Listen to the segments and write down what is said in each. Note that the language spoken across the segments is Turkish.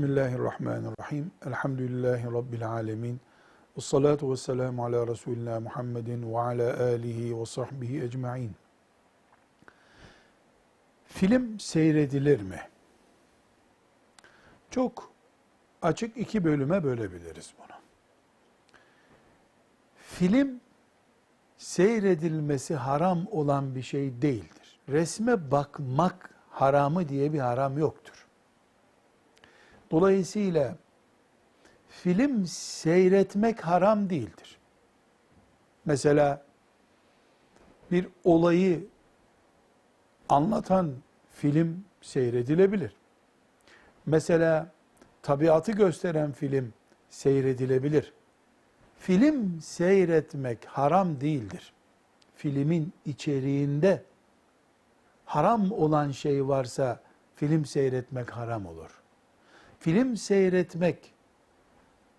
Bismillahirrahmanirrahim. Elhamdülillahi Rabbil alemin. Vessalatu vesselamu ala Resulina Muhammedin ve ala alihi ve sahbihi ecma'in. Film seyredilir mi? Çok açık iki bölüme bölebiliriz bunu. Film seyredilmesi haram olan bir şey değildir. Resme bakmak haramı diye bir haram yoktur. Dolayısıyla film seyretmek haram değildir. Mesela bir olayı anlatan film seyredilebilir. Mesela tabiatı gösteren film seyredilebilir. Film seyretmek haram değildir. Filmin içeriğinde haram olan şey varsa film seyretmek haram olur. Film seyretmek,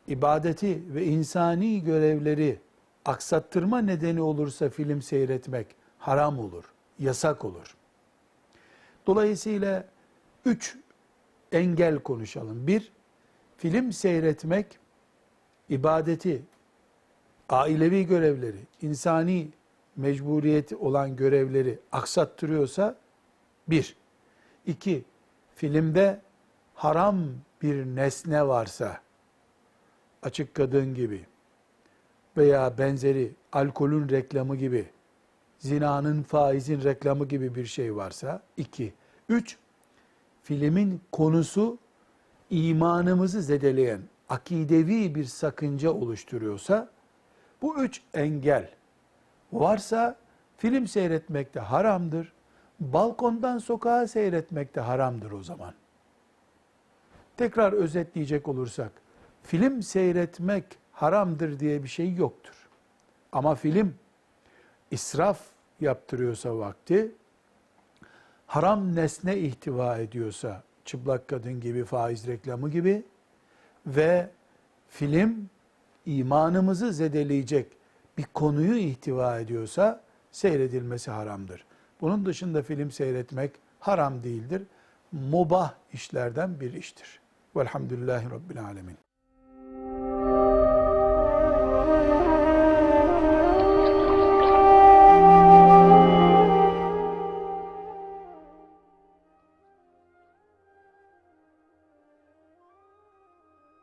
ibadeti ve insani görevleri aksattırma nedeni olursa film seyretmek haram olur, yasak olur. Dolayısıyla 3 engel konuşalım. 1, film seyretmek, ibadeti, ailevi görevleri, insani mecburiyeti olan görevleri aksattırıyorsa 1. 2, filmde haram bir nesne varsa, açık kadın gibi veya benzeri alkolün reklamı gibi, zinanın, faizin reklamı gibi bir şey varsa 2. 3, filmin konusu imanımızı zedeleyen, akidevi bir sakınca oluşturuyorsa, bu 3 engel varsa film seyretmek de haramdır. Balkondan sokağa seyretmek de haramdır o zaman. Tekrar özetleyecek olursak, film seyretmek haramdır diye bir şey yoktur. Ama film israf yaptırıyorsa vakti, haram nesne ihtiva ediyorsa, çıplak kadın gibi, faiz reklamı gibi ve film imanımızı zedeleyecek bir konuyu ihtiva ediyorsa seyredilmesi haramdır. Bunun dışında film seyretmek haram değildir. Mubah işlerden bir iştir. Velhamdülillahi Rabbil alemin.